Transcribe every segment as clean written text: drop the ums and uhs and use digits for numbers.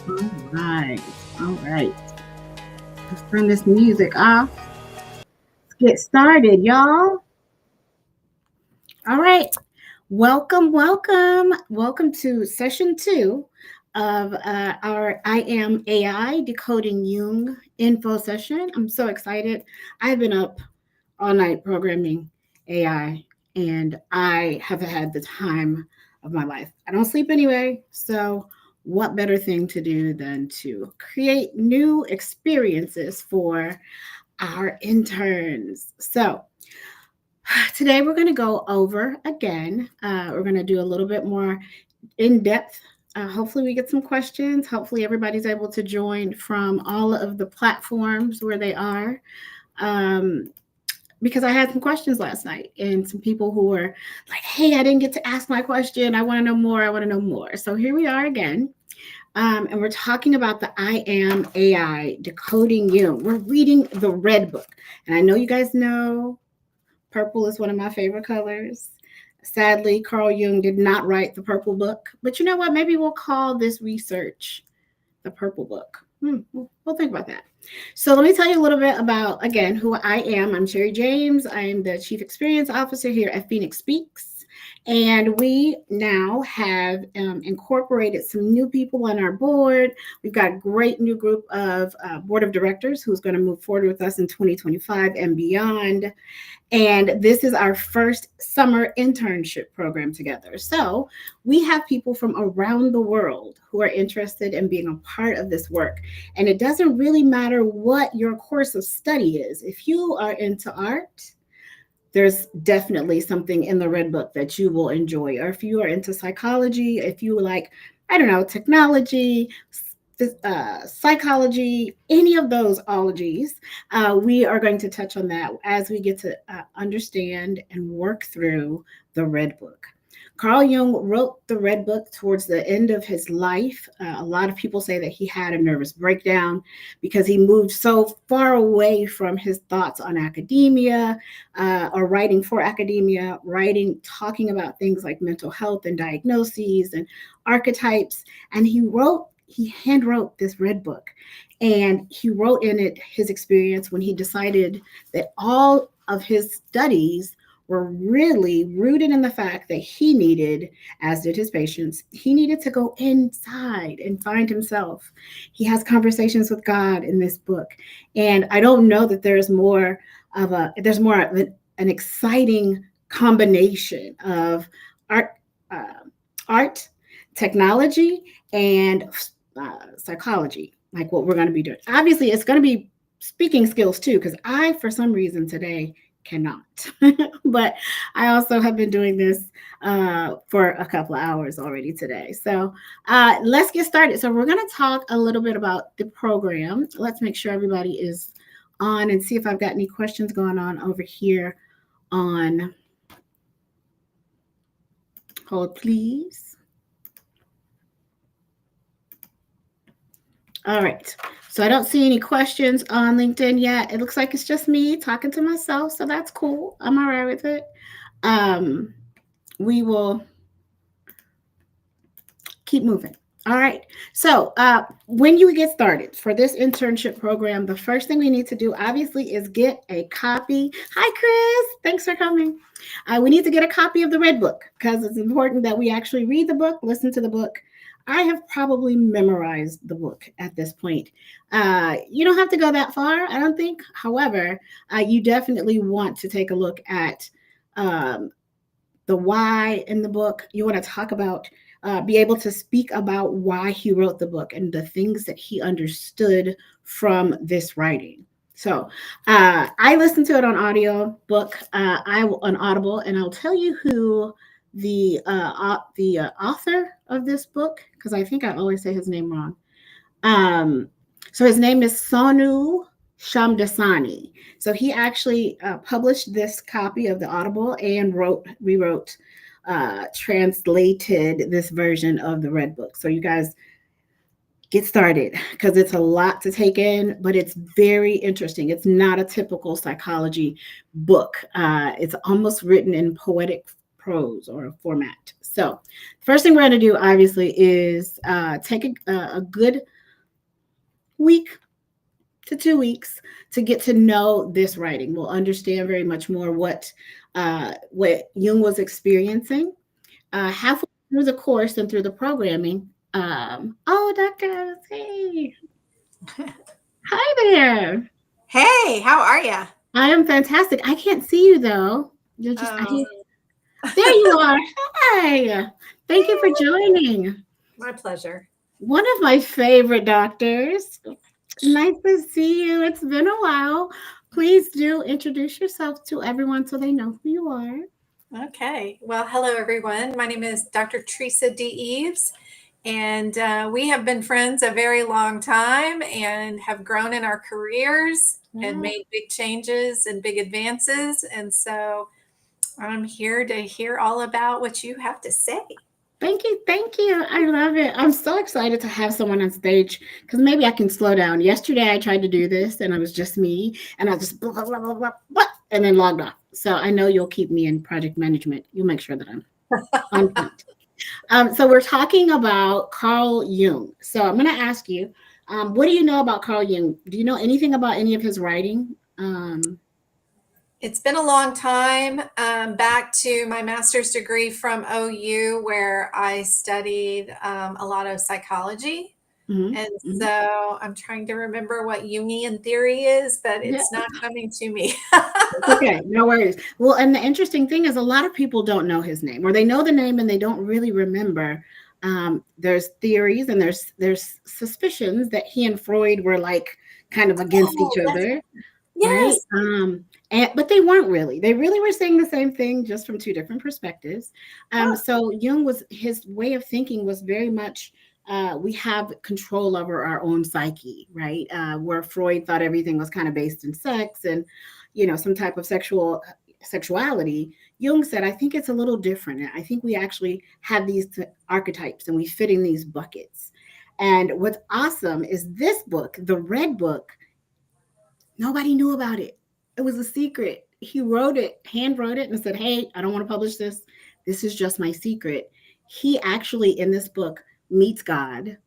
All right. All right. Let's turn this music off. Let's get started, y'all. All right. Welcome, welcome. Welcome to session two of our I Am AI Decoding Jung info session. I'm so excited. I've been up all night programming AI, and I have had the time of my life. I don't sleep anyway, so what better thing to do than to create new experiences for our interns? So, today we're going to go over again. We're going to do a little bit more in depth. Hopefully, we get some questions. Hopefully, everybody's able to join from all of the platforms where they are. Um, because I had some questions last night and some people who were like, hey, I didn't get to ask my question. I want to know more. I want to know more. So here we are again. And we're talking about the I Am AI Decoding Jung. We're reading the red book. And I know you guys know purple is one of my favorite colors. Sadly, Carl Jung did not write the purple book. But you know what? Maybe we'll call this research the purple book. We'll think about that. So let me tell you a little bit about, again, who I am. I'm Sherry James. I'm the Chief Experience Officer here at Phoenix Speaks. And we now have incorporated some new people on our board. We've got a great new group of board of directors who's going to move forward with us in 2025 and beyond. And this is our first summer internship program together. So we have people from around the world who are interested in being a part of this work. And it doesn't really matter what your course of study is. If you are into art, there's definitely something in the red book that you will enjoy. Or if you are into psychology, if you like, I don't know, technology, psychology, any of those ologies, we are going to touch on that as we get to understand and work through the Red Book. Carl Jung wrote the Red Book towards the end of his life. A lot of people say that he had a nervous breakdown because he moved so far away from his thoughts on academia or writing for academia, talking about things like mental health and diagnoses and archetypes. And he hand wrote this red book, and he wrote in it his experience when he decided that all of his studies were really rooted in the fact that he needed, as did his patients, he needed to go inside and find himself. He has conversations with God in this book. And I don't know that there's more of an exciting combination of art, art, technology, and psychology, like what we're going to be doing. Obviously, it's going to be speaking skills too, because I, for some reason today, cannot. But I also have been doing this for a couple of hours already today. So let's get started. So we're going to talk a little bit about the program. Let's make sure everybody is on and see if I've got any questions going on over here on hold, please. All right. So I don't see any questions on LinkedIn yet. It looks like it's just me talking to myself. So that's cool. I'm all right with it. We will keep moving. All right. So when you get started for this internship program, the first thing we need to do, obviously, is get a copy. Hi, Chris. Thanks for coming. We need to get a copy of the Red Book because it's important that we actually read the book, listen to the book. I have probably memorized the book at this point. You don't have to go that far, I don't think. However, you definitely want to take a look at the why in the book. You want to talk about, be able to speak about why he wrote the book and the things that he understood from this writing. So I listened to it on audio book, on Audible, and I'll tell you who the author of this book, because I think I always say his name wrong. So his name is Sonu Shamdasani. So he actually published this copy of the Audible and rewrote, translated this version of the Red Book. So you guys get started because it's a lot to take in, but it's very interesting. It's not a typical psychology book. It's almost written in poetic prose or format. So first thing we're going to do, obviously, is take a good week to 2 weeks to get to know this writing. We'll understand very much more what Jung was experiencing halfway through the course and through the programming. Oh, Doctor, hey, hi there. Hey, how are you? I am fantastic. I can't see you though. You're just Oh, there. You are. Hi. Thank you for joining. my pleasure. One of my favorite doctors. Nice to see you. It's been a while. Please do introduce yourself to everyone so they know who you are. Okay. Well, hello, everyone. My name is Dr. Teresa D. Eves, and we have been friends a very long time and have grown in our careers and Yeah. made big changes and big advances. And so I'm here to hear all about what you have to say. Thank you. Thank you. I love it. I'm so excited to have someone on stage because maybe I can slow down. Yesterday, I tried to do this and it was just me and I just blah, blah, blah, blah, blah, blah, and then logged off. So I know you'll keep me in project management. You'll make sure that I'm on point. So we're talking about Carl Jung. So I'm going to ask you, what do you know about Carl Jung? Do you know anything about any of his writing? It's been a long time, back to my master's degree from OU, where I studied a lot of psychology. Mhm, And mhm. so I'm trying to remember what Jungian theory is, but Yeah. it's not coming to me. Okay, no worries. Well, and the interesting thing is a lot of people don't know his name, or they know the name and they don't really remember. There's theories and there's suspicions that he and Freud were like kind of against each Oh, that's other, right? yes. But they weren't really. They really were saying the same thing, just from two different perspectives. Oh, So Jung was his way of thinking was very much. We have control over our own psyche, right? Where Freud thought everything was kind of based in sex and, some type of sexuality. Jung said, I think it's a little different. I think we actually have these archetypes and we fit in these buckets. And what's awesome is this book, the Red Book, nobody knew about it. It was a secret. He wrote it, hand wrote it, and said, hey, I don't want to publish this. This is just my secret. He actually, in this book, meets God.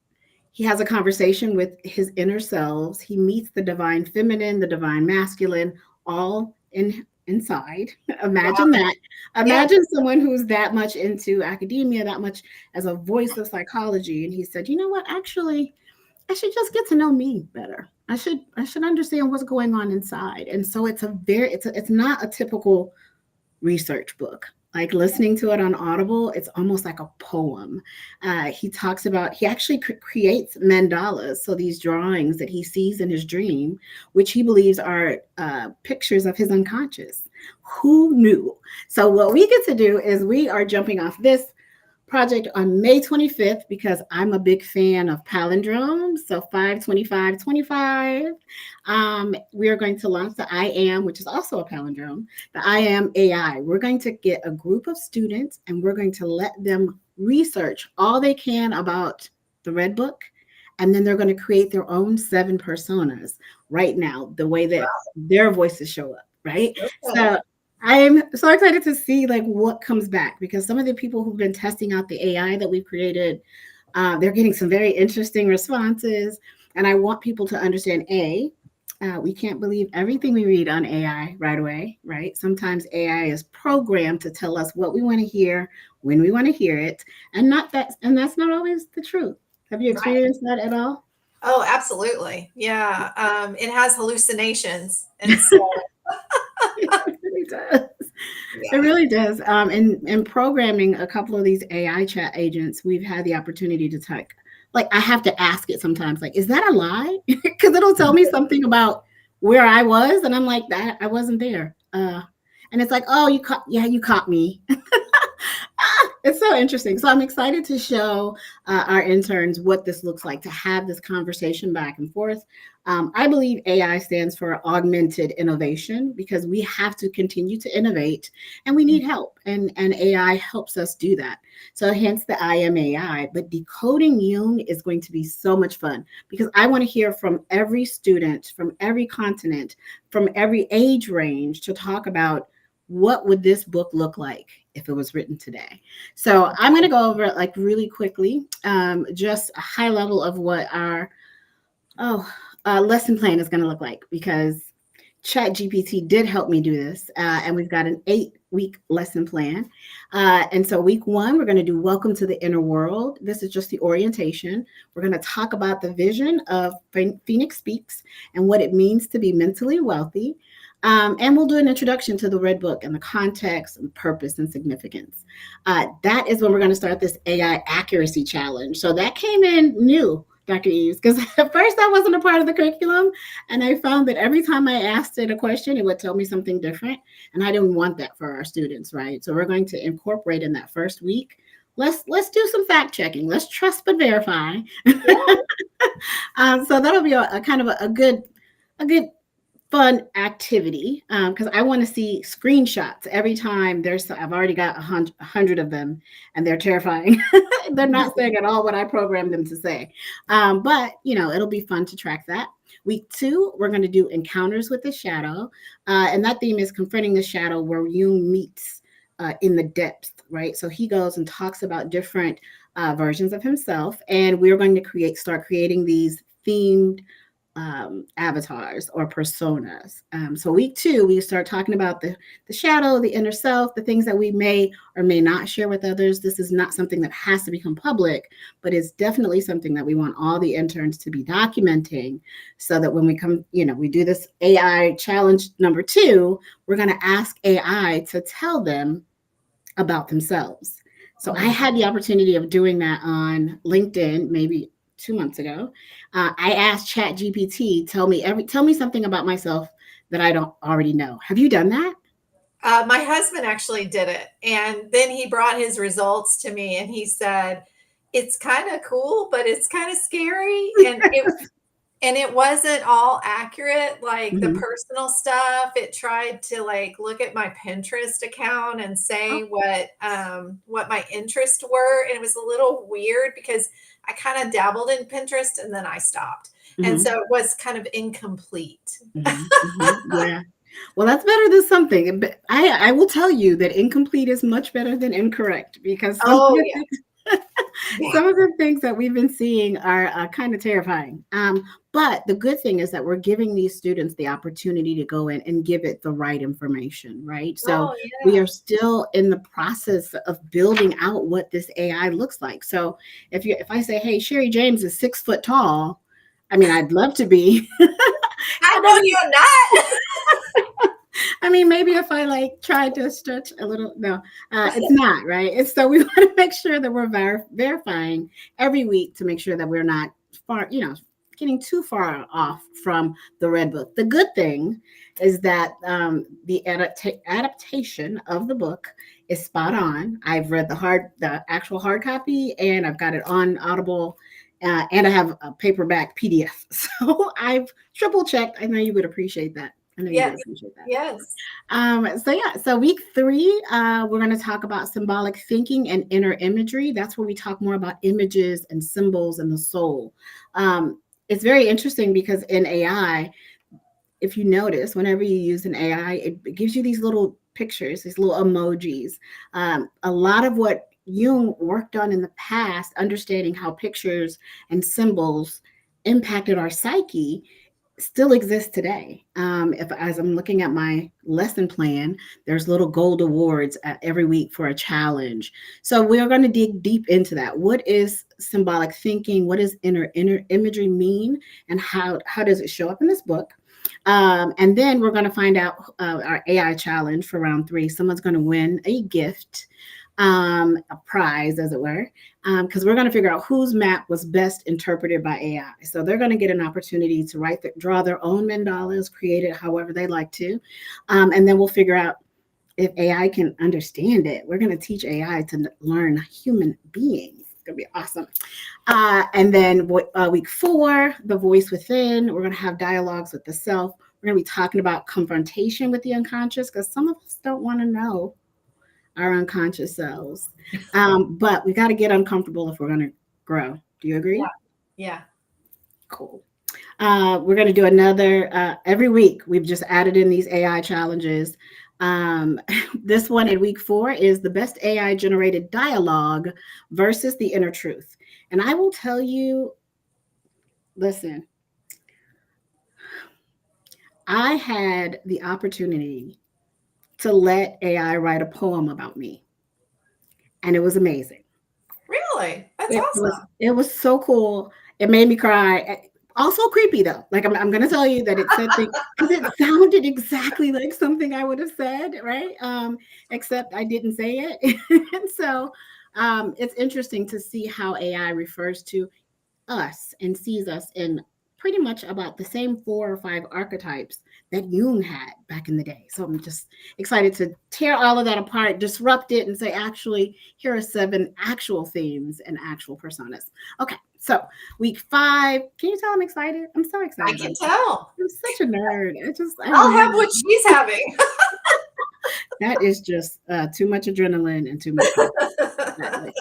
He has a conversation with his inner selves. He meets the divine feminine, the divine masculine, all inside. wow. Imagine that. Yeah. Imagine someone who's that much into academia, that much as a voice of psychology. And he said, you know what? Actually, I should just get to know me better. I should understand what's going on inside. And so it's not a typical research book. Like listening to it on Audible, it's almost like a poem. He actually creates mandalas, so these drawings that he sees in his dream, which he believes are pictures of his unconscious. Who knew? So, what we get to do is we are jumping off this project on May 25th because I'm a big fan of palindromes. So 52525. We are going to launch the I Am, which is also a palindrome, the I Am AI. We're going to get a group of students and we're going to let them research all they can about the Red Book. And then they're going to create their own 7 personas right now, the way that their voices show up, right? Okay. So I'm so excited to see like what comes back because some of the people who've been testing out the AI that we've created, they're getting some very interesting responses. And I want people to understand we can't believe everything we read on AI right away, right? Sometimes AI is programmed to tell us what we want to hear when we want to hear it, and that's not always the truth. Have you Right. experienced that at all? Oh, absolutely. Yeah. It has hallucinations. And so, It really does. It yeah. really does. In programming a couple of these AI chat agents, we've had the opportunity to talk. Like I have to ask it sometimes, like, is that a lie? Because it'll tell me something about where I was, and I'm like, that I wasn't there. And it's like, oh, you caught me. It's so interesting. So I'm excited to show our interns what this looks like to have this conversation back and forth. I believe AI stands for augmented innovation because we have to continue to innovate and we need help. And AI helps us do that. So hence the I am AI. But decoding Jung is going to be so much fun because I want to hear from every student, from every continent, from every age range to talk about what would this book look like if it was written today. So I'm going to go over it like really quickly, just a high level of what our oh lesson plan is going to look like, because ChatGPT did help me do this, and we've got an 8-week lesson plan. And so, week one, we're going to do Welcome to the Inner World. This is just the orientation. We're going to talk about the vision of Phoenix Speaks and what it means to be mentally wealthy. And we'll do an introduction to the Red Book and the context and purpose and significance. That is when we're going to start this AI accuracy challenge. So that came in new, Dr. Eves, because at first that wasn't a part of the curriculum. And I found that every time I asked it a question, it would tell me something different. And I didn't want that for our students, right? So we're going to incorporate in that first week. Let's do some fact checking. Let's trust but verify. Yeah. So that'll be a kind of a good fun activity, because I want to see screenshots every time I've already got 100 of them, and they're terrifying. They're not saying at all what I programmed them to say. But it'll be fun to track that. Week 2, we're going to do encounters with the shadow, and that theme is confronting the shadow, where Jung meets in the depth, right? So he goes and talks about different versions of himself, and we're going to start creating these themed avatars or personas. So week 2, we start talking about the shadow, the inner self, the things that we may or may not share with others. This is not something that has to become public, but it's definitely something that we want all the interns to be documenting, so that when we come, we do this AI challenge number 2, we're going to ask AI to tell them about themselves. So I had the opportunity of doing that on LinkedIn maybe 2 months ago. I asked ChatGPT, tell me something about myself that I don't already know. Have you done that? My husband actually did it, and then he brought his results to me, and he said, "It's kind of cool, but it's kind of scary." And it wasn't all accurate, like the Mm-hmm. personal stuff. It tried to look at my Pinterest account and say Oh. what my interests were, and it was a little weird because I kind of dabbled in Pinterest and then I stopped, and Mm-hmm. so it was kind of incomplete. Mm-hmm. Mm-hmm. Yeah. Well, that's better than something. But I will tell you that incomplete is much better than incorrect, because some of Oh the yeah, yeah. some of the things that we've been seeing are kind of terrifying. But the good thing is that we're giving these students the opportunity to go in and give it the right information, right? So Oh we are yeah. still in the process of building out what this AI looks like. So if I say, hey, Sherry James is 6 foot tall, I mean, I'd love to be. I And know then you're not. I mean, maybe if I tried to stretch a little, no, it's not right. And so we want to make sure that we're verifying every week to make sure that we're not far, getting too far off from the Red Book. The good thing is that the adaptation of the book is spot on. I've read the actual hard copy, and I've got it on Audible. And I have a paperback PDF. So I've triple checked. I know you would appreciate that. I know you would Yes, appreciate that. yes. So week 3, we're going to talk about symbolic thinking and inner imagery. That's where we talk more about images and symbols and the soul. It's very interesting because in AI, if you notice, whenever you use an AI, it gives you these little pictures, these little emojis. A lot of what Jung worked on in the past, understanding how pictures and symbols impacted our psyche, still exists today. If as I'm looking at my lesson plan, there's little gold awards every week for a challenge. So we are going to dig deep into that. What is symbolic thinking? What does inner imagery mean? And how does it show up in this book? And then we're going to find out our AI challenge for round 3. Someone's going to win a gift, a prize, as it were, because we're going to figure out whose map was best interpreted by AI. So they're going to get an opportunity to draw their own mandalas, create it however they like to, and then we'll figure out if AI can understand it. We're going to teach AI to learn human beings. It's going to be awesome. And then week 4, the voice within. We're going to have dialogues with the self. We're going to be talking about confrontation with the unconscious, because some of us don't want to know our unconscious selves. But we got to get uncomfortable if we're going to grow. Do you Yeah, agree? yeah. Cool. We're going to do another every week. We've just added in these AI challenges. This one in week 4 is the best AI generated dialogue versus the inner truth. And I will tell you, listen, I had the opportunity to let AI write a poem about me, and it was amazing. Really? That's It was awesome. it was so cool. It made me cry. Also creepy though. Like I'm gonna tell you that it said things because it sounded exactly like something I would have said, right? Except I didn't say it. And so it's interesting to see how AI refers to us and sees us in pretty much about the same 4 or 5 archetypes that Jung had back in the day. So I'm just excited to tear all of that apart, disrupt it, and say, actually, here are 7 actual themes and actual personas. Okay, so week 5. Can you tell I'm excited? I'm so I excited about can this. tell. I'm such a nerd. I don't I'll know. have what she's having. That is just too much adrenaline and too much coffee. Exactly.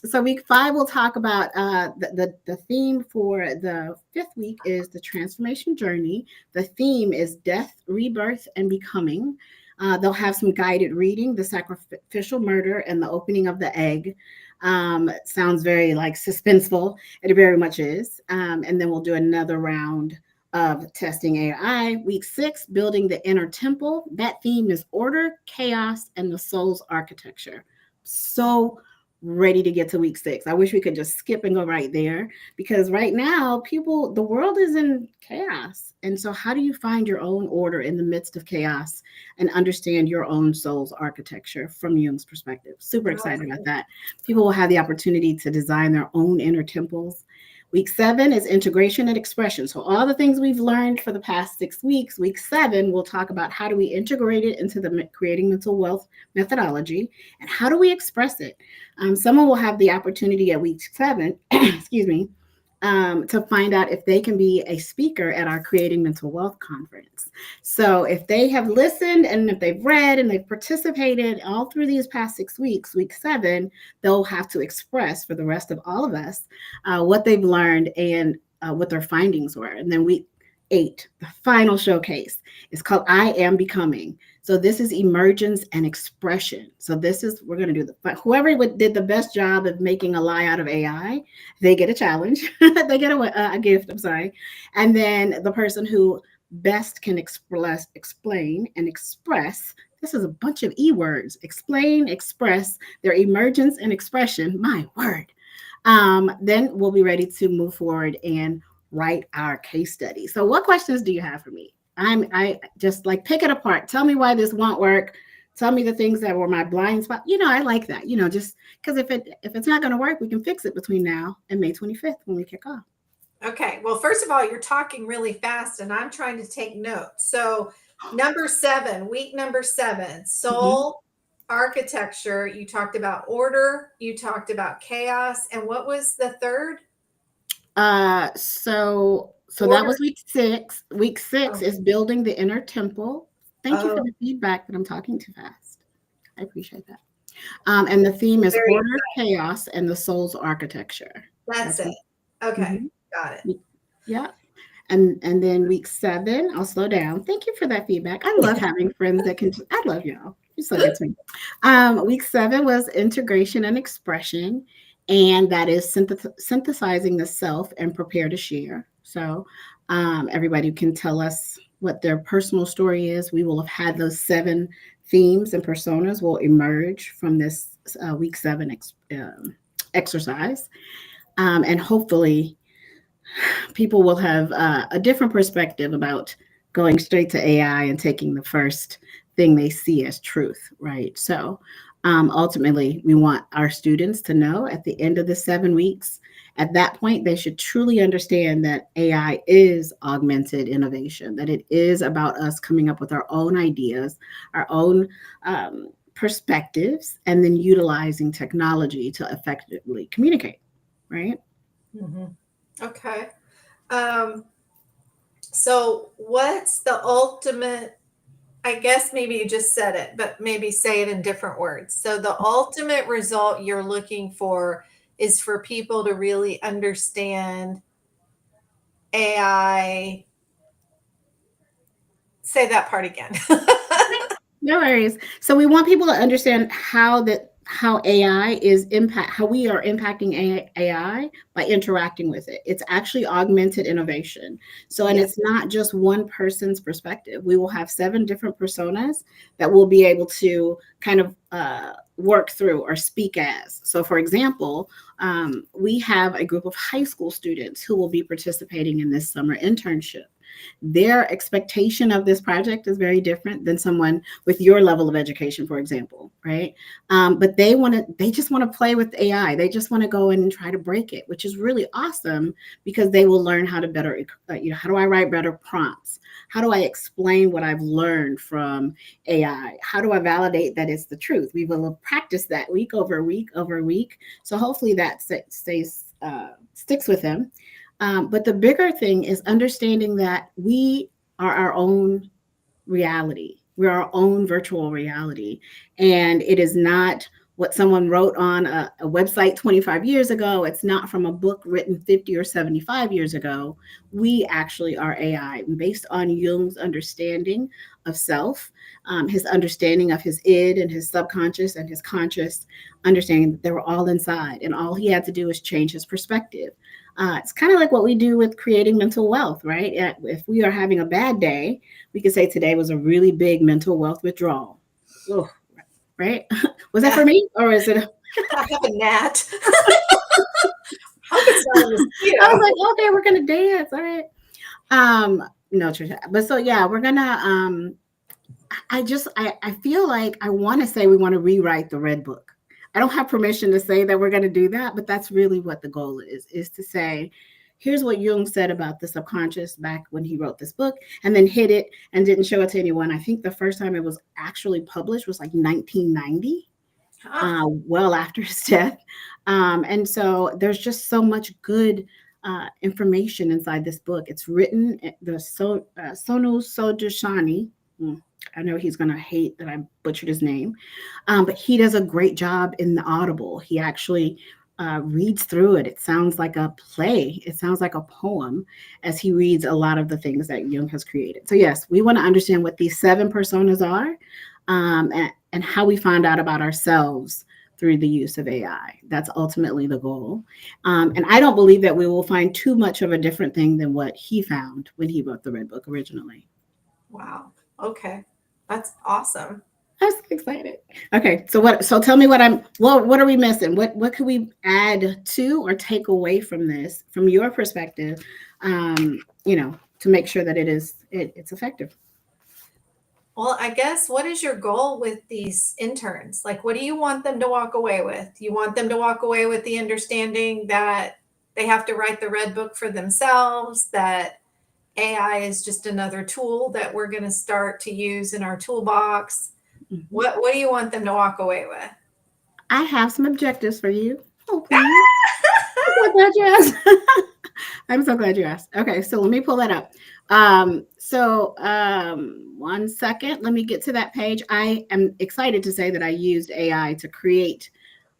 So week 5, we'll talk about the theme for the 5th week is the transformation journey. The theme is death, rebirth, and becoming. They'll have some guided reading, the sacrificial murder, and the opening of the egg. Sounds very like suspenseful. It very much is. And then we'll do another round of testing AI. Week 6, building the inner temple. That theme is order, chaos, and the soul's architecture. So ready to get to week 6. I wish we could just skip and go right there because right now, the world is in chaos. And so, how do you find your own order in the midst of chaos and understand your own soul's architecture from Jung's perspective? Super excited about that. People will have the opportunity to design their own inner temples. Week 7 is integration and expression. So, all the things we've learned for the past 6 weeks, week 7, we'll talk about how do we integrate it into the creating mental wealth methodology and how do we express it. Someone will have the opportunity at week 7, excuse me, to find out if they can be a speaker at our Creating Mental Wealth conference. So if they have listened and if they've read and they've participated all through these past 6 weeks, week 7, they'll have to express for the rest of all of us what they've learned and what their findings were. And then week 8, the final showcase, is called I Am Becoming. So this is emergence and expression. So we're going to do whoever did the best job of making a lie out of AI, they get a challenge. They get a gift. I'm sorry. And then the person who best can explain, and express. This is a bunch of words. Explain, express their emergence and expression. My word. Then we'll be ready to move forward and write our case study. So, what questions do you have for me? I just like pick it apart. Tell me why this won't work. Tell me the things that were my blind spot. I like that. Just because if it's not going to work, we can fix it between now and May 25th when we kick off. Okay. Well, first of all, you're talking really fast and I'm trying to take notes. So, number 7, week number 7, Mhm. soul architecture. You talked about order, you talked about chaos. And what was the third? So that Order. was week 6. Week 6 Oh, is building the inner temple. Thank you for oh, the feedback that I'm talking too fast. I appreciate that. And the theme is very, order, chaos, and the soul's architecture. that's That's it. week. Okay. Mhm. Got it. Yeah. And then week 7, I'll slow down. Thank you for that feedback. I love having friends that can. I love y'all. You're so good to me. Week 7 was integration and expression, and that is synthesizing the self and prepare to share. So everybody can tell us what their personal story is. We will have had those 7 themes and personas will emerge from this week 7 exercise, and hopefully people will have a different perspective about going straight to AI and taking the first thing they see as truth, right? So ultimately, we want our students to know at the end of the 7 weeks, at that point, they should truly understand that AI is augmented innovation, that it is about us coming up with our own ideas, our own perspectives, and then utilizing technology to effectively communicate, right? Hmm. Okay. Um, so, what's the ultimate? I guess maybe you just said it, but maybe say it in different words. So, the ultimate result you're looking for is for people to really understand AI. Say that part again. No worries. So we want people to understand how how we are impacting AI by interacting with it. It's actually augmented innovation. So, and Yeah. it's not just one person's perspective. We will have 7 different personas that we'll be able to kind of work through or speak as. So, for example, we have a group of high school students who will be participating in this summer internship. Their expectation of this project is very different than someone with your level of education, for example, right? But they just want to play with AI. They just want to go in and try to break it, which is really awesome because they will learn how to better, how do I write better prompts? How do I explain what I've learned from AI? How do I validate that it's the truth? We will practice that week over week over week. So hopefully that sticks with them. But the bigger thing is understanding that we are our own reality. We're our own virtual reality. And it is not what someone wrote on a website 25 years ago. It's not from a book written 50 or 75 years ago. We actually are AI based on Jung's understanding of self, his understanding of his id and his subconscious and his conscious, understanding that they were all inside. And all he had to do is change his perspective. It's kind of like what we do with creating mental wealth, right? If we are having a bad day, we could say today was a really big mental wealth withdrawal. Ugh, right? Was that Yeah. for me or is it? I have a gnat. Hope it's not a I was mosquito. like, okay, we're gonna dance. All right. No, Trisha. But so yeah, we're gonna I feel like I want to say we want to rewrite the red book. I don't have permission to say that we're going to do that, but that's really what the goal is to say, here's what Jung said about the subconscious back when he wrote this book, and then hid it and didn't show it to anyone. I think the first time it was actually published was like 1990, Huh. well after his death. And so there's just so much good information inside this book. It's written Sonu Sodashani. I know he's going to hate that I butchered his name, but he does a great job in the Audible. He actually reads through it. It sounds like a play, it sounds like a poem as he reads a lot of the things that Jung has created. So, yes, we want to understand what these 7 personas are, and how we find out about ourselves through the use of AI. That's ultimately the goal. And I don't believe that we will find too much of a different thing than what he found when he wrote the Red Book originally. Wow. Okay. That's awesome. I'm so excited. Okay, so what? So tell me what are we missing? What could we add to or take away from this, from your perspective? To make sure that it's effective. Well, I guess what is your goal with these interns? Like, what do you want them to walk away with? You want them to walk away with the understanding that they have to write the red book for themselves, that AI is just another tool that we're going to start to use in our toolbox. Mhm. What do you want them to walk away with? I have some objectives for you. Oh, please. I'm so glad you asked. I'm so glad you asked. Okay, so let me pull that up. One second. Let me get to that page. I am excited to say that I used AI to create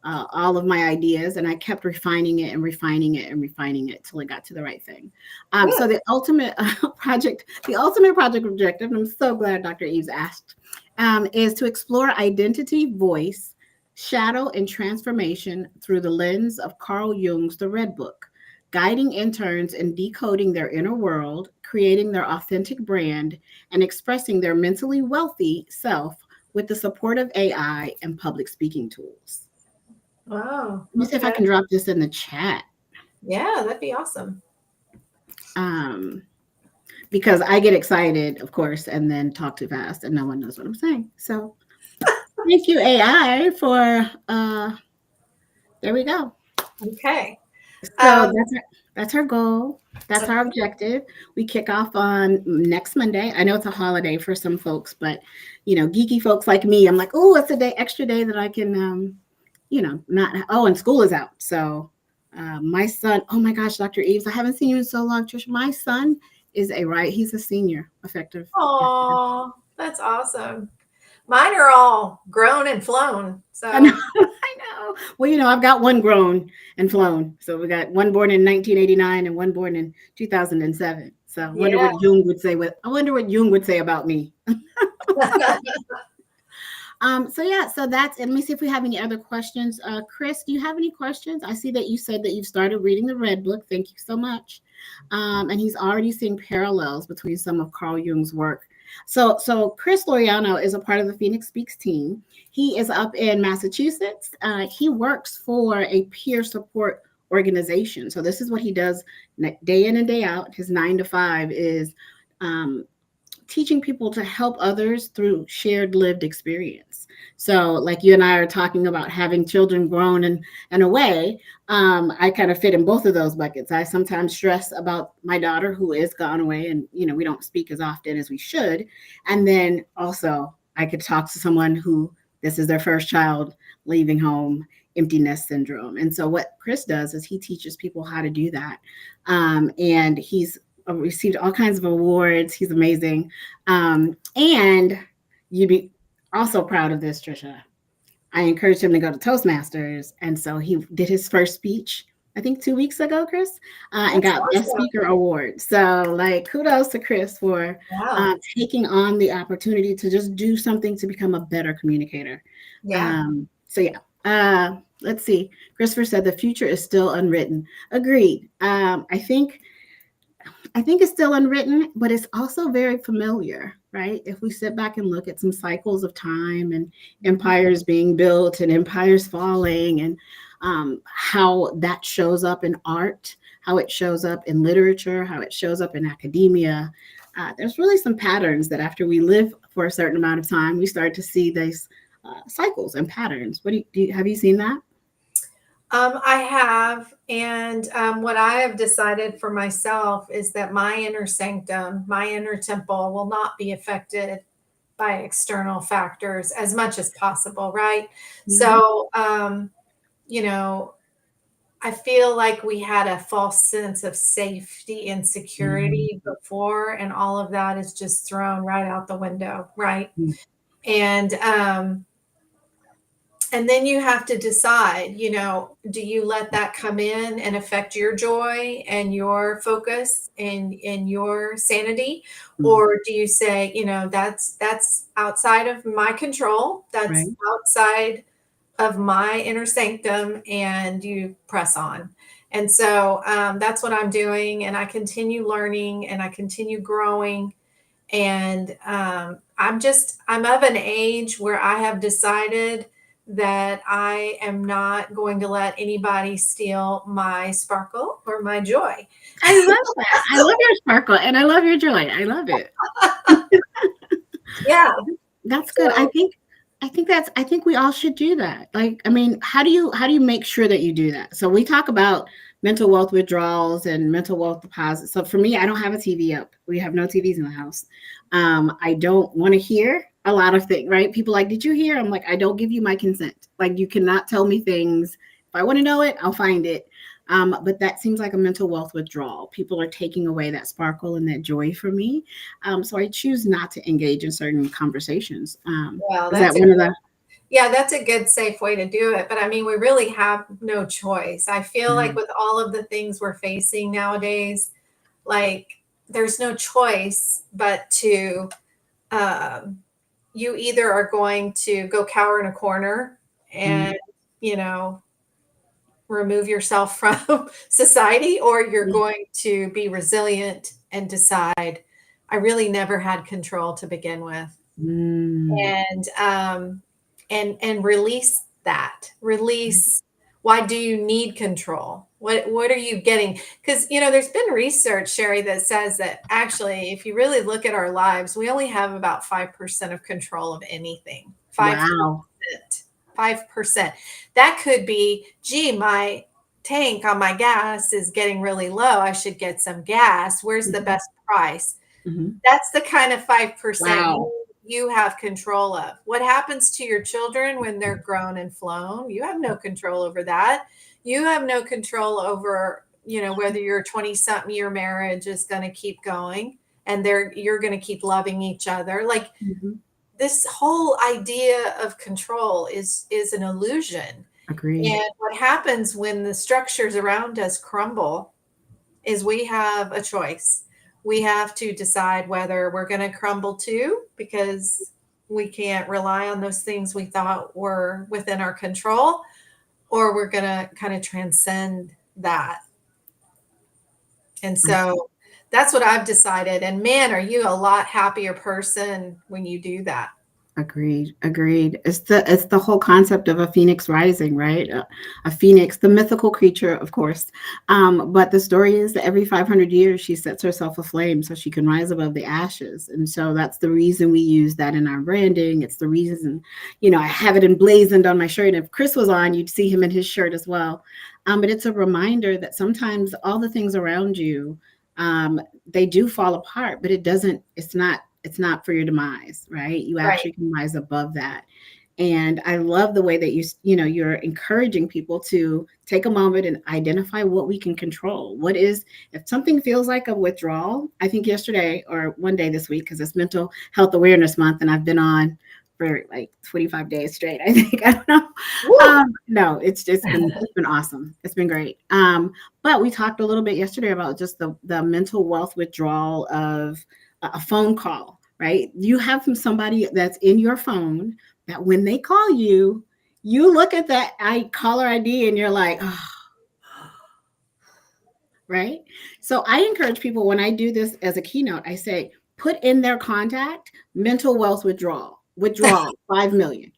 all of my ideas, and I kept refining it and refining it and refining it till it got to the right thing. So the ultimate project objective, and I'm so glad Dr. Eves asked, is to explore identity, voice, shadow, and transformation through the lens of Carl Jung's The Red Book, guiding interns in decoding their inner world, creating their authentic brand, and expressing their mentally wealthy self with the support of AI and public speaking tools. Wow. Let me see if I Okay. can drop this in the chat. Yeah, that'd be awesome. Um, because I get excited, of course, and then talk too fast and no one knows what I'm saying. So thank you, AI, for there we go. Okay. So Um, that's our goal. That's our objective. We kick off on next Monday. I know it's a holiday for some folks, but geeky folks like me, I'm like, oh, it's a extra day that I can, not. Oh, and school is out, so my son. Oh my gosh, Dr. Eves, I haven't seen you in so long, Trisha. My son he's a senior, effective yesterday. oh, that's awesome. Mine are all grown and flown. I know, So, I know. Well, I've got one grown and flown. So we got one born in 1989 and one born in 2007. So I wonder yeah. what Jung would say. I wonder what Jung would say about me. So that's it. Let me see if we have any other questions. Chris, do you have any questions? I see that you said that you've started reading the Red Book. Thank you so much. And he's already seeing parallels between some of Carl Jung's work. So Chris Loriano is a part of the Phoenix Speaks team. He is up in Massachusetts. He works for a peer support organization. So this is what he does day in and day out. His 9 to 5 is um, teaching people to help others through shared lived experience. So, like you and I are talking about having children grown in a way, I kind of fit in both of those buckets. I sometimes stress about my daughter who is gone away, and we don't speak as often as we should. And then also, I could talk to someone who this is their first child leaving home, empty nest syndrome. And so, what Chris does is he teaches people how to do that, and he's received all kinds of awards. He's amazing. And you'd be also proud of this, Trisha. I encouraged him to go to Toastmasters. And so he did his first speech, I think 2 weeks ago, Chris, and That's got Best awesome. Speaker Award. So, like, kudos to Chris for Wow. taking on the opportunity to just do something to become a better communicator. Yeah. Let's see. Christopher said the future is still unwritten. Agreed. I think it's still unwritten, but it's also very familiar, right? If we sit back and look at some cycles of time and empires being built and empires falling, and how that shows up in art, how it shows up in literature, how it shows up in academia, there's really some patterns that after we live for a certain amount of time, we start to see these cycles and patterns. What have you seen that? I have. And what I have decided for myself is that my inner sanctum, my inner temple will not be affected by external factors as much as possible, right? Mhm. So, I feel like we had a false sense of safety and security before, and all of that is just thrown right out the window, right? Mhm. And then you have to decide, do you let that come in and affect your joy and your focus and your sanity? Mhm. Or do you say, that's outside of my control, Right. that's outside of my inner sanctum, and you press on? And so that's what I'm doing. And I continue learning and I continue growing. And I'm of an age where I have decided that I am not going to let anybody steal my sparkle or my joy. I love that. I love your sparkle and I love your joy. I love it. Yeah. That's good. So, I think we all should do that. Like, I mean, how do you make sure that you do that? So we talk about mental wealth withdrawals and mental wealth deposits. So for me, I don't have a TV up. We have no TVs in the house. I don't want to hear a lot of things, right? People like, did you hear? I'm like, I don't give you my consent. Like, you cannot tell me things. If I want to know it, I'll find it. But that seems like a mental wealth withdrawal. People are taking away that sparkle and that joy from me. So I choose not to engage in certain conversations. well, Is that one of the? that's a good, safe way to do it. But I mean, we really have no choice. I feel like with all of the things we're facing nowadays, like there's no choice but to, you either are going to go cower in a corner and, you know, remove yourself from society, or you're going to be resilient and decide, I really never had control to begin with. Mm, And release that. Release, why do you need control? What are you getting? Because there's been research, Sherry, that says that actually, if you really look at our lives, we only have about 5% of control of anything. 5%. wow. 5%. That could be, gee, my tank on my gas is getting really low. I should get some gas. Where's the best price? Mhm. That's the kind of 5% Wow. you have control of. What happens to your children when they're grown and flown? You have no control over that. You have no control over, whether your 20-something year marriage is going to keep going and you're going to keep loving each other. Like, Mhm. this whole idea of control is an illusion. Agreed. And what happens when the structures around us crumble is we have a choice. We have to decide whether we're going to crumble too, because we can't rely on those things we thought were within our control, or we're going to kind of transcend that. And so that's what I've decided. And man, are you a lot happier person when you do that? Agreed. Agreed. It's the whole concept of a phoenix rising, right? A phoenix, the mythical creature, of course. But the story is that every 500 years she sets herself aflame so she can rise above the ashes. And so that's the reason we use that in our branding. It's the reason, I have it emblazoned on my shirt. And if Chris was on, you'd see him in his shirt as well. But it's a reminder that sometimes all the things around you, they do fall apart, but it's not for your demise, right? You Right. actually can rise above that. And I love the way that you're encouraging people to take a moment and identify what we can control. What is, if something feels like a withdrawal, I think yesterday or one day this week, because it's Mental Health Awareness Month and I've been on for like 25 days straight, I think. I don't know. Woo! No, it's been awesome. It's been great. But we talked a little bit yesterday about just the mental wealth withdrawal of a phone call, right? You have from somebody that's in your phone that when they call you, you look at that caller ID and you're like, oh, right? So I encourage people when I do this as a keynote, I say, put in their contact mental wealth withdrawal 5 million.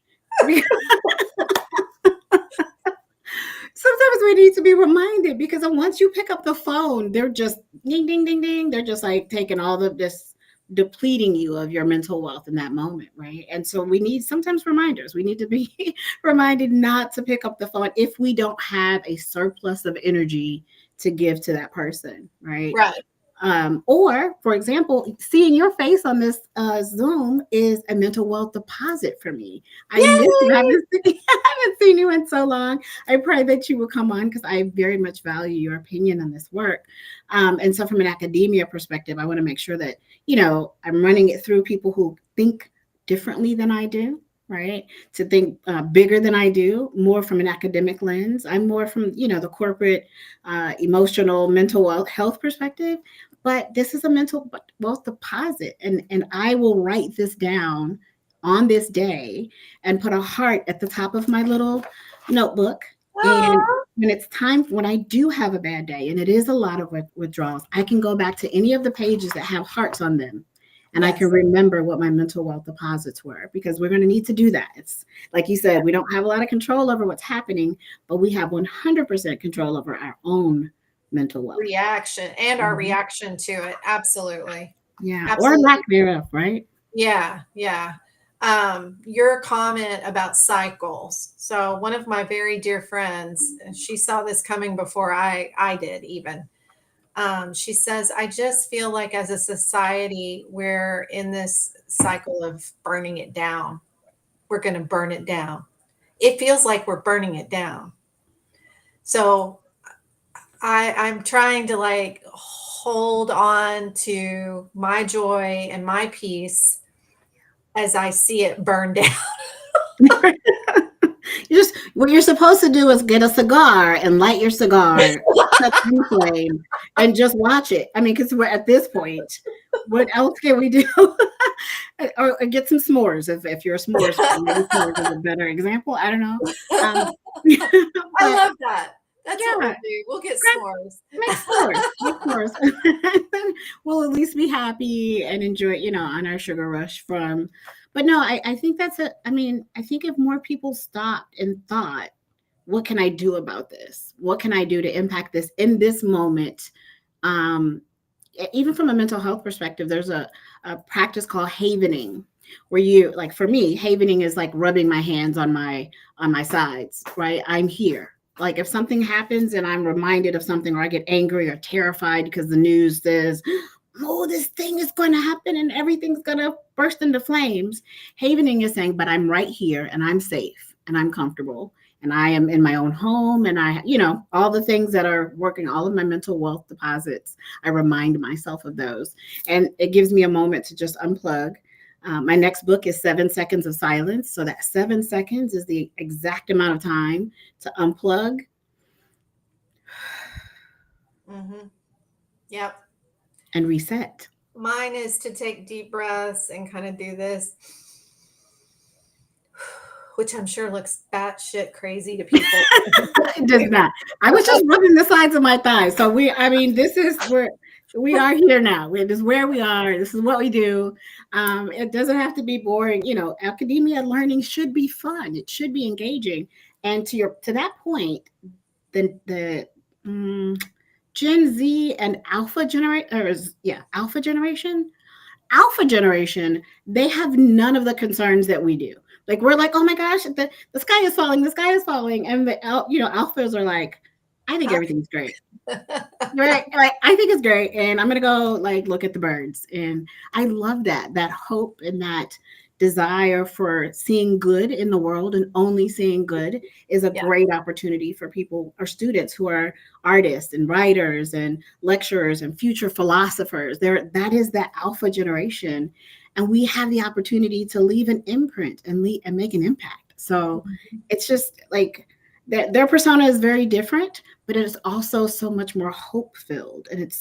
Sometimes we need to be reminded because once you pick up the phone, they're just ding, ding, ding, ding. They're just like taking all of this, depleting you of your mental wealth in that moment, right? And so we need sometimes reminders. We need to be reminded not to pick up the phone if we don't have a surplus of energy to give to that person, right? Right. Or, for example, seeing your face on this Zoom is a mental wealth deposit for me. I miss you. I Yay! haven't seen you in so long. I pray that you will come on because I very much value your opinion on this work. And so, from an academia perspective, I want to make sure that, I'm running it through people who think differently than I do, right? To think bigger than I do, more from an academic lens. I'm more from, the corporate, emotional, mental health perspective. But this is a mental wealth deposit, and I will write this down on this day and put a heart at the top of my little notebook. And Aw, when I do have a bad day, and it is a lot of withdrawals, I can go back to any of the pages that have hearts on them, and I can yes. remember what my mental wealth deposits were because we're going to need to do that. It's like you Yeah. said, we don't have a lot of control over what's happening, but we have 100% control over our own mental wealth. Reaction and our Mhm. reaction to it. Absolutely. Yeah, or lack Absolutely. thereof, right? Yeah. Yeah. Your comment about cycles. So one of my very dear friends, she saw this coming before I did even. She says, I just feel like as a society, we're in this cycle of burning it down. We're going to burn it down. It feels like we're burning it down. So I'm trying to like hold on to my joy and my peace as I see it burn down. What you're supposed to do is get a cigar and light your cigar, touch the flame, and just watch it. I mean, because we're at this point. What else can we do? or get some s'mores if you're a s'mores fan. Maybe s'mores is a better example. I don't know. Um, I but love that. That's what we'll yeah, do. We'll get s'mores. make s'mores. Make s'mores. We'll at least be happy and enjoy, on our sugar rush from. But no, I think I think if more people stopped and thought, what can I do about this? What can I do to impact this in this moment? Um, Even from a mental health perspective, there's a practice called havening, where you, like, for me, havening is like rubbing my hands on my sides, right? I'm here. Like if something happens and I'm reminded of something, or I get angry or terrified because the news says, oh, this thing is going to happen and everything's going to burst into flames. Havening is saying, but I'm right here and I'm safe and I'm comfortable and I am in my own home, and all the things that are working, all of my mental wealth deposits, I remind myself of those. And it gives me a moment to just unplug. My next book is 7 Seconds of Silence. So that 7 seconds is the exact amount of time to unplug Hmm. Yep. and reset. Mine is to take deep breaths and kind of do this. which I'm sure looks batshit crazy to people. It does not. I was just rubbing the sides of my thighs. So this is where we are here now. This is where we are. This is what we do. It doesn't have to be boring. Academia learning should be fun. It should be engaging. And to that point, the Gen Z and Alpha generation, they have none of the concerns that we do. Like we're like, oh my gosh, the sky is falling, and the alphas are like, I think everything's great. Right? Like I think it's great, and I'm gonna go like look at the birds, and I love that hope and that desire for seeing good in the world and only seeing good is a great opportunity for people or students who are artists and writers and lecturers and future philosophers. That is that alpha generation, and we have the opportunity to leave an imprint and make an impact. So it's just like their persona is very different, but it is also so much more hope filled, and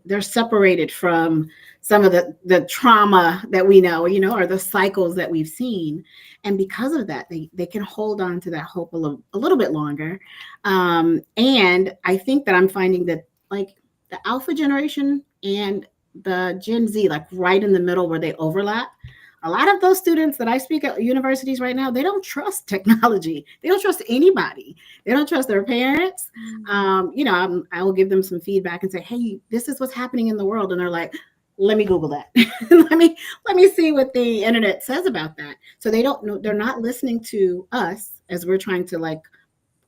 they're separated from some of the trauma that we know, or the cycles that we've seen, and because of that, they can hold on to that hope a little bit longer. And I think that I'm finding that like the alpha generation and the Gen Z, like right in the middle where they overlap. A lot of those students that I speak at universities right now, they don't trust technology. They don't trust anybody. They don't trust their parents. I will give them some feedback and say, hey, this is what's happening in the world. And they're like, let me Google that. let me see what the internet says about that. So they don't know, they're not listening to us as we're trying to like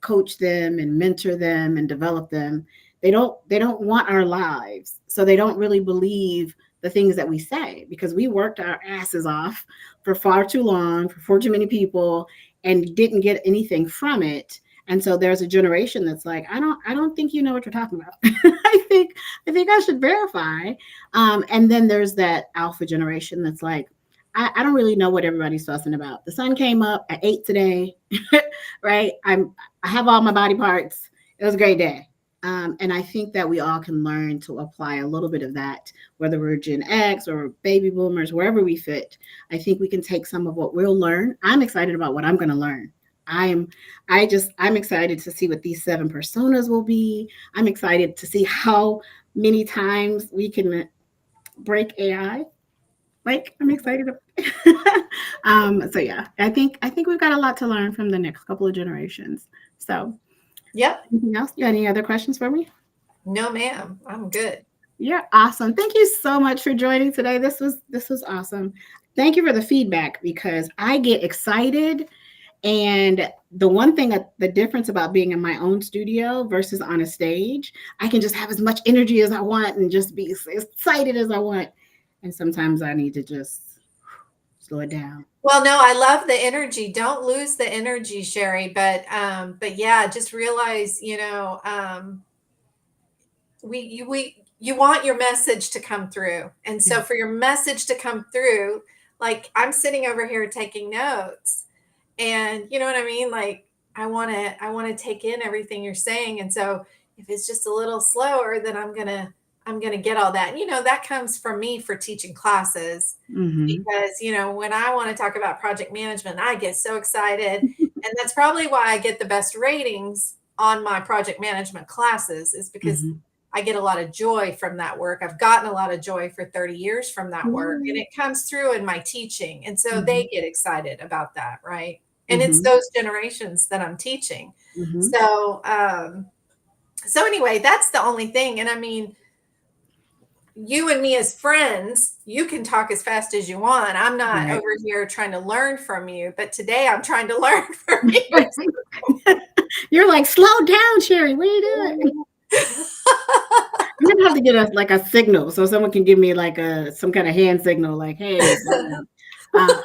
coach them and mentor them and develop them. They don't want our lives. So they don't really believe the things that we say, because we worked our asses off for far too long, for far too many people, and didn't get anything from it. And so there's a generation that's like, I don't think you know what you're talking about. I think I should verify. And then there's that alpha generation that's like, I don't really know what everybody's fussing about. The sun came up at 8 today, right? I have all my body parts. It was a great day. And I think that we all can learn to apply a little bit of that, whether we're Gen X or baby boomers, wherever we fit. I think we can take some of what we'll learn. I'm excited about what I'm going to learn. I'm excited to see what these 7 personas will be. I'm excited to see how many times we can break AI. Like I'm excited. So yeah, I think we've got a lot to learn from the next couple of generations. So. Yep. Anything else? You got any other questions for me? No, ma'am. I'm good. You're awesome. Thank you so much for joining today. This was awesome. Thank you for the feedback, because I get excited. And the one thing the difference about being in my own studio versus on a stage, I can just have as much energy as I want and just be as excited as I want. And sometimes I need to just slow it down. Well, no, I love the energy. Don't lose the energy, Sherry. But yeah, just realize, you want your message to come through. And so for your message to come through, like I'm sitting over here taking notes, and you know what I mean? Like I want to take in everything you're saying. And so if it's just a little slower, then I'm going to get all that. And, that comes from me for teaching classes, because, when I want to talk about project management, I get so excited. And that's probably why I get the best ratings on my project management classes, is because I get a lot of joy from that work. I've gotten a lot of joy for 30 years from that work, and it comes through in my teaching. And so they get excited about that. Right. And it's those generations that I'm teaching. So anyway, that's the only thing. And I mean, you and me as friends, you can talk as fast as you want. I'm not over here trying to learn from you, but today I'm trying to learn from you. You're like, slow down, Sherry. What are you doing? You're gonna have to get us like a signal, so someone can give me like some kind of hand signal, like, hey. I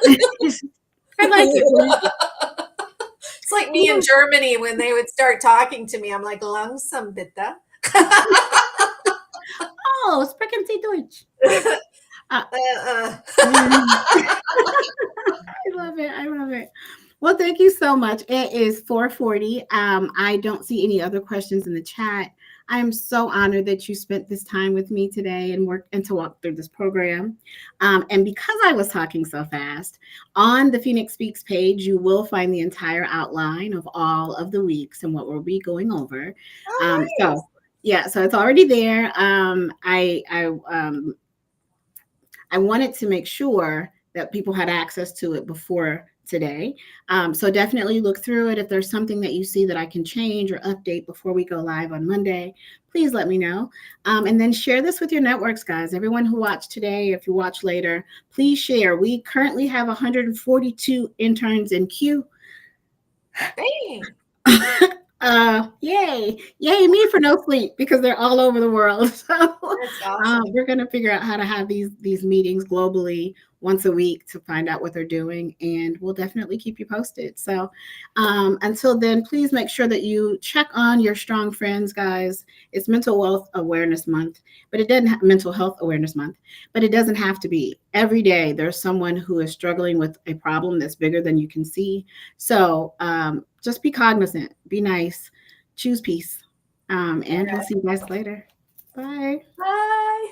like it. It's like me in Germany when they would start talking to me. I'm like, langsam bitte. Oh, sprechen Sie Deutsch. I love it. Well, thank you so much. It is 4:40. I don't see any other questions in the chat. I am so honored that you spent this time with me today and to walk through this program. And because I was talking so fast, on the Phoenix Speaks page, you will find the entire outline of all of the weeks and what we'll be going over. Oh, nice. So yeah, so it's already there. I wanted to make sure that people had access to it before today. So definitely look through it. If there's something that you see that I can change or update before we go live on Monday, please let me know. And then share this with your networks, guys. Everyone who watched today, if you watch later, please share. We currently have 142 interns in queue. Dang. Yay me for no sleep because they're all over the world. So That's awesome. we're going to figure out how to have these meetings globally once a week to find out what they're doing, and we'll definitely keep you posted. So until then, please make sure that you check on your strong friends, guys. It's mental wealth awareness month, but it doesn't mental health awareness month, but it doesn't have to be. Every day there's someone who is struggling with a problem that's bigger than you can see. So just be cognizant, be nice, choose peace, and we'll see you guys later. Bye.